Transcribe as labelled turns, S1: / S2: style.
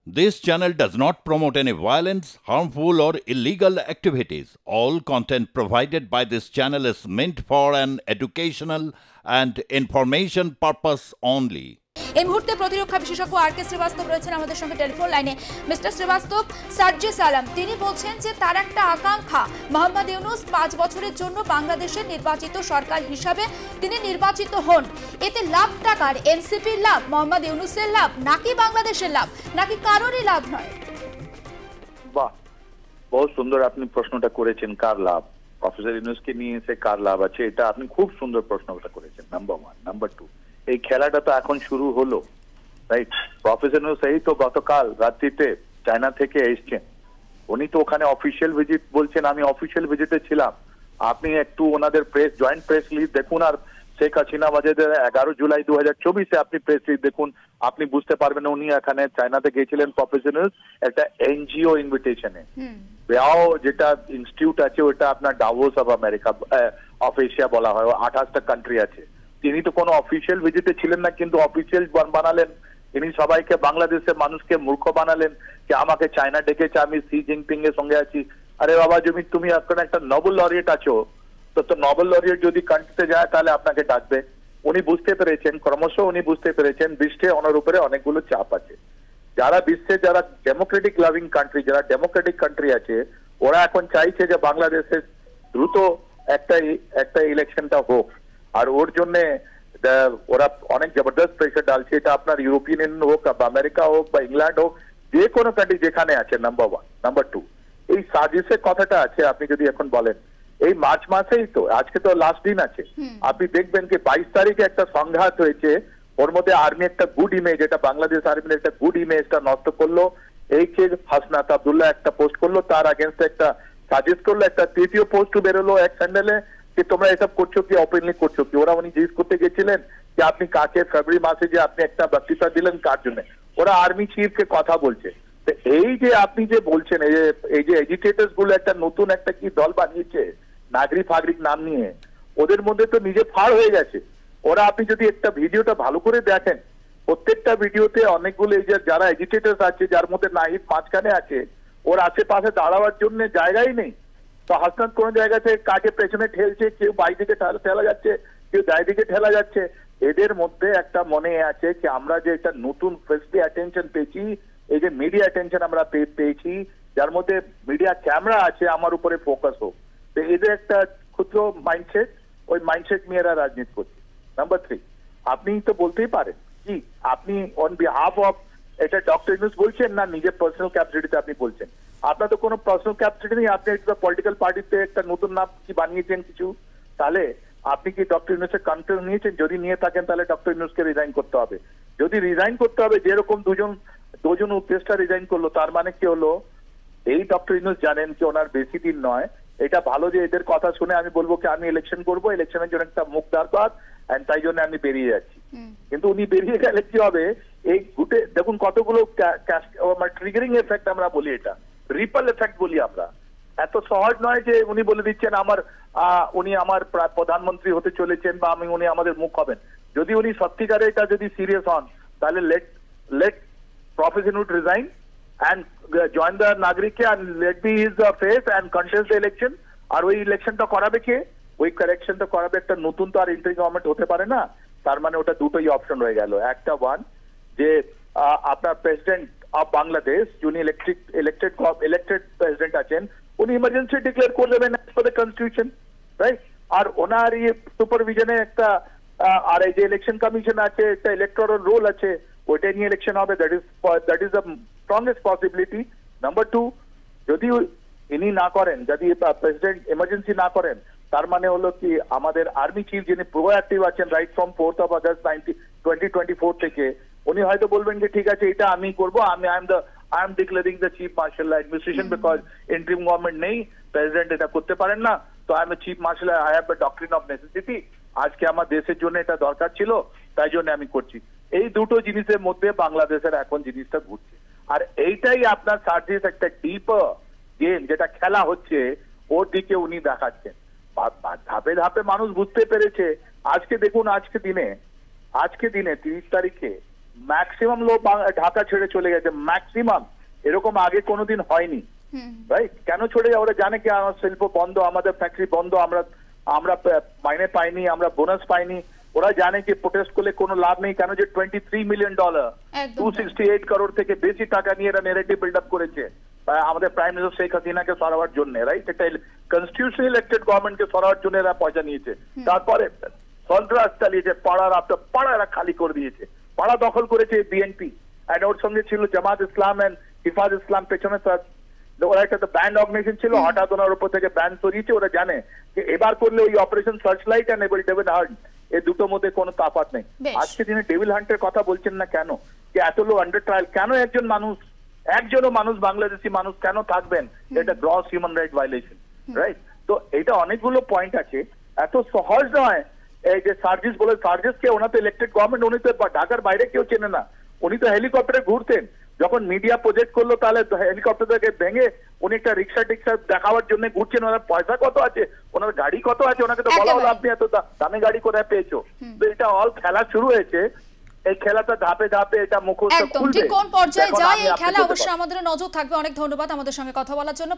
S1: This channel does not promote any violence, harmful, or illegal activities. All content provided by this channel is meant for an educational and information purpose only.
S2: এই মুহূর্তে প্রতিরক্ষা বিশেষজ্ঞ আর কে শ্রীবাস্তব রয়েছেন আমাদের সঙ্গে telephone লাইনে। Mister Srivastava, Sarjis Alam তিনি বলছেন যে তার একটা আকাঙ্ক্ষা, মোহাম্মদ ইউনূস 5 বছরের জন্য বাংলাদেশের নির্বাচিত সরকার হিসাবে তিনি নির্বাচিত হন। এতে লাভ টাকার এনসিপির লাভ, মোহাম্মদ ইউনূসের লাভ, নাকি বাংলাদেশের লাভ, নাকি কারোরই লাভ নয়?
S3: বাহ, বহুত সুন্দর আপনি প্রশ্নটা করেছেন। কার লাভ? প্রফেসর ইউনূসকে নিয়ে এসে কার লাভ আছে, এটা আপনি খুব সুন্দর প্রশ্নটা করেছেন। নাম্বার 1। নাম্বার 2, এই খেলাটা তো এখন শুরু হলো, রাইট? প্রফেসর ইউনূস এই তো গতকাল রাত্রিতে চায়না থেকে এসছেন, উনি তো ওখানে অফিসিয়াল ভিজিট বলছেন, আমি অফিসিয়াল ভিজিটে ছিলাম। আপনি একটু ওনাদের জয়েন্ট প্রেস রিলিজ দেখুন, আর শেখ হাসিনা বাজেদের 11 জুলাই 2024 আপনি প্রেস রিলিজ দেখুন, আপনি বুঝতে পারবেন উনি এখানে চায়নাতে গিয়েছিলেন প্রফেসর ইউনূস একটা এনজিও ইনভিটেশনে। বেয়াও যেটা ইনস্টিটিউট আছে ওটা আপনার ডাভোস অফ আমেরিকা অফ এশিয়া বলা হয়, 28টা কান্ট্রি আছে। তিনি তো কোনো অফিসিয়াল ভিজিটে ছিলেন না, কিন্তু অফিসিয়াল বানালেন। তিনি সবাইকে, বাংলাদেশের মানুষকে মূর্খ বানালেন যে আমাকে চায়না ডেকেছে, আমি সি জিনপিং এর সঙ্গে আছি। আরে বাবা, তুমি এখন একটা নোবেল লরিয়েট আছো, তো নোবেল লরিয়েট যদি কান্ট্রিতে যায় তাহলে আপনাকে ডাকবে। উনি বুঝতে পেরেছেন, ক্রমশ উনি বুঝতে পেরেছেন বিশ্বে ওনার উপরে অনেকগুলো চাপ আছে। যারা বিশ্বে যারা ডেমোক্রেটিক লাভিং কান্ট্রি, যারা ডেমোক্রেটিক কান্ট্রি আছে, ওরা এখন চাইছে যে বাংলাদেশে দ্রুত একটা ইলেকশনটা হোক, আর ওর জন্য ওরা অনেক জবরদস্ত প্রেশার ডালছে। এটা আপনার ইউরোপিয়ান ইউনিয়ন হোক বা আমেরিকা হোক বা ইংল্যান্ড হোক, যে কোনো কান্ট্রি যেখানে আছে। নাম্বার 1। নাম্বার 2, এই সাজিশের কথাটা আছে, আপনি যদি এখন বলেন এই মার্চ মাসেই তো, আজকে তো লাস্ট দিন আছে, আপনি দেখবেন কি 22 তারিখে একটা সংঘাত হয়েছে, ওর মধ্যে আর্মি একটা গুড ইমেজ, এটা বাংলাদেশ আর্মির একটা গুড ইমেজটা নষ্ট করলো। এই যে হাসনাত আব্দুল্লাহ একটা পোস্ট করলো, তার আগেনস্টে একটা সাজেস্ট করলো, একটা তৃতীয় পোস্ট বেরোলো এক স্যান্ডেলে যে তোমরা এসব করছো কি, ওপেনলি করছো কি। ওরা উনি জিজ্ঞেস করতে গেছিলেন যে আপনি কাকে ফেব্রুয়ারি মাসে যে আপনি একটা বক্তৃতা দিলেন কার জন্য, ওরা আর্মি চিফকে কথা বলছে। তো এই যে আপনি যে বলছেন এই যে এজিটেটর্স গুলো একটা নতুন একটা কি দল বানিয়েছে নাগরিক ফাগরিক নাম নিয়ে, ওদের মধ্যে তো নিজে ফাড় হয়ে গেছে ওরা। আপনি যদি একটা ভিডিওটা ভালো করে দেখেন, প্রত্যেকটা ভিডিওতে অনেকগুলো এই যে যারা এজিটেটর্স আছে, যার মধ্যে নাহিদ মাঝখানে আছে, ওর আশেপাশে দাঁড়াবার জন্য জায়গাই নেই। তো হাসনাত কোন জায়গা থেকে কাকে পেছনে ঠেলছে, কেউ বাই দিকে ঠেলা যাচ্ছে, কেউ দায় দিকে ঠেলা যাচ্ছে। এদের মধ্যে একটা মনে আছে যে আমরা যে একটা নতুন ফেস্টি অ্যাটেনশন পেয়েছি, এই যে মিডিয়া অ্যাটেনশন আমরা পেয়েছি, যার মধ্যে মিডিয়া ক্যামেরা আছে, আমার উপরে ফোকাস হোক। তো এদের একটা ক্ষুদ্র মাইন্ডসেট, ওই মাইন্ডসেট নিয়ে এরা রাজনীতি করছে। নাম্বার 3, আপনি তো বলতেই পারেন কি আপনি অন বিহাফ অফ এটা ডক্টর ইউনূস বলছেন না নিজের পার্সোনাল ক্যাপাসিটিতে আপনি বলছেন? আপনার তো কোনো পার্সোনাল ক্যাপাসিটি নেই, আপনি একটা পলিটিক্যাল পার্টিতে একটা নতুন নাম কি বানিয়েছেন কিছু, তাহলে আপনি কি ডক্টর ইউনূসের কনফারেন্স নিয়েছেন? যদি নিয়ে থাকেন তাহলে ডক্টর ইউনূসকে রিজাইন করতে হবে। যদি রিজাইন করতে হবে, যেরকম দুজন উপদেষ্টা রিজাইন করলো, তার মানে কি হলো? এই ডক্টর ইউনূস জানেন কি ওনার বেশি দিন নয়, এটা ভালো যে এদের কথা শুনে আমি বলবো কি আমি ইলেকশন করবো, ইলেকশনের জন্য একটা মুখ দরকার, তাই জন্য আমি বেরিয়ে যাচ্ছি। কিন্তু উনি বেরিয়ে গেলে কি হবে? এই গুটে দেখুন কতগুলো ট্রিগারিং এফেক্ট আমরা বলি, এটা রিপল এফেক্ট বলি আমরা। এত সহজ নয় যে উনি বলে দিচ্ছেন উনি আমার প্রধানমন্ত্রী হতে চলেছেন বা উনি আমাদের মুখ হবেন। যদি উনি সত্যিকারে এটা যদি সিরিয়াস হন, তাহলে let professor Yunus resign and join the Nagrike and let be his face and contest the election. আর ওই ইলেকশনটা করাবে কে? ওই কারেকশনটা করাবে একটা নতুন, তো আর ইন্টারিম গভর্নমেন্ট হতে পারে না। তার মানে ওটা দুটোই অপশন রয়ে গেল। একটা যে আপনার প্রেসিডেন্ট অফ বাংলাদেশ যিনি ইলেক্টেড প্রেসিডেন্ট আছেন, উনি ইমার্জেন্সি ডিক্লেয়ার করে দেবেন as per the constitution, right? আর ওনার সুপারভিশনে একটা আর এই যে ইলেকশন কমিশন আছে, একটা ইলেকটোরাল রোল আছে, ওইটা নিয়ে ইলেকশন হবে। That is the strongest possibility. Number 2, যদি ইনি না করেন, যদি প্রেসিডেন্ট এমার্জেন্সি না করেন, তার মানে হলো কি আমাদের আর্মি চিফ যিনি প্রোঅ্যাক্টিভ আছেন right from 4th of August 2024 থেকে, উনি হয়তো বলবেন যে ঠিক আছে এটা আমি করবো, I am declaring the chief marshal administration because interim government নেই, প্রেসিডেন্ট এটা করতে পারেন না, তো I M A chief marshal, I have the doctrine of necessity, আজকে আমার দেশের জন্য এটা দরকার ছিল, তাই জন্য আমি করছি। এই দুটো জিনিসের মধ্যে বাংলাদেশের এখন জিনিসটা ঘুরছে। আর এইটাই আপনার সার্জিস একটা ডিপার গেম যেটা খেলা হচ্ছে, ওর দিকে উনি দেখাচ্ছেন। ধাপে ধাপে মানুষ বুঝতে পেরেছে। আজকে দেখুন, আজকে দিনে 30 তারিখে ম্যাক্সিমাম লোক ঢাকা ছেড়ে চলে গেছে, ম্যাক্সিমাম। এরকম আগে কোনোদিন হয়নি, রাইট? কেন চলে যায়? ওরা জানে কি আমার শিল্প বন্ধ, আমাদের ফ্যাক্টরি বন্ধ, আমরা মাইনে পাইনি, আমরা বোনাস পাইনি। ওরা জানে যে প্রোটেস্ট করলে কোনো লাভ নেই। কেন যে $23 মিলিয়ন 268 করোড় থেকে বেশি টাকা নিয়ে এরা নেগেটিভ বিল্ড আপ করেছে আমাদের প্রাইম মিনিস্টার শেখ হাসিনাকে সরাবার জন্য, রাইট? একটা কনস্টিটিউশনাল ইলেক্টেড গভর্নমেন্টকে সরাবার জন্য এরা পয়সা নিয়েছে। তারপরে সন্ত্রাস চালিয়েছে, পাড়ার আপনার পাড়া এরা খালি করে দিয়েছে, পাড়া দখল করেছে বিএনপি, আর ওর সঙ্গে ছিল জামাত ইসলাম এন্ড হিফাজ ইসলাম পেছনে। ওরা একটা ব্যান্ড অর্গানাইজেশন ছিল, হঠাৎ ওনার উপর থেকে ব্যান্ড সরিয়েছে। ওরা জানে যে এবার করলে ওই operation searchlight and David Hunt এই দুটোর মধ্যে কোনো তফাৎ নেই। আজকে দিনে ডেভিল হান্টের কথা বলছেন না কেন? যে এত লোক আন্ডার ট্রায়াল, কেন একজনও মানুষ বাংলাদেশি মানুষ কেন থাকবেন? এটা gross human right violation, right? তো এটা অনেকগুলো পয়েন্ট আছে, এত সহজ নয়। এই যে সার্জিস বলে, সার্জিস কে? ওনা তো ইলেক্টেড গভর্নমেন্ট, উনি তো ঢাকার বাইরে কেউ চেনে না। উনি তো হেলিকপ্টারে ঘুরতেন, যখন মিডিয়া প্রজেক্ট করলো তাহলে হেলিকপ্টার থেকে ভেঙে উনি একটা রিক্সা টিক্সা দেখাবার জন্য ঘুরছেন। ওনার পয়সা কত আছে, ওনার গাড়ি কত আছে, ওনাকে তো বলা হলো আপনি এত দামি গাড়ি কোথায় পেয়েছো? তো এটা অল খেলা শুরু হয়েছে, এই খেলাটা ধাপে ধাপে এটা মুখস্থ
S2: একদম ঠিক কোন পর্যায়ে যায় এই খেলা অবশ্যই আমাদের নজর থাকবে। অনেক ধন্যবাদ আমাদের সঙ্গে কথা বলার জন্য।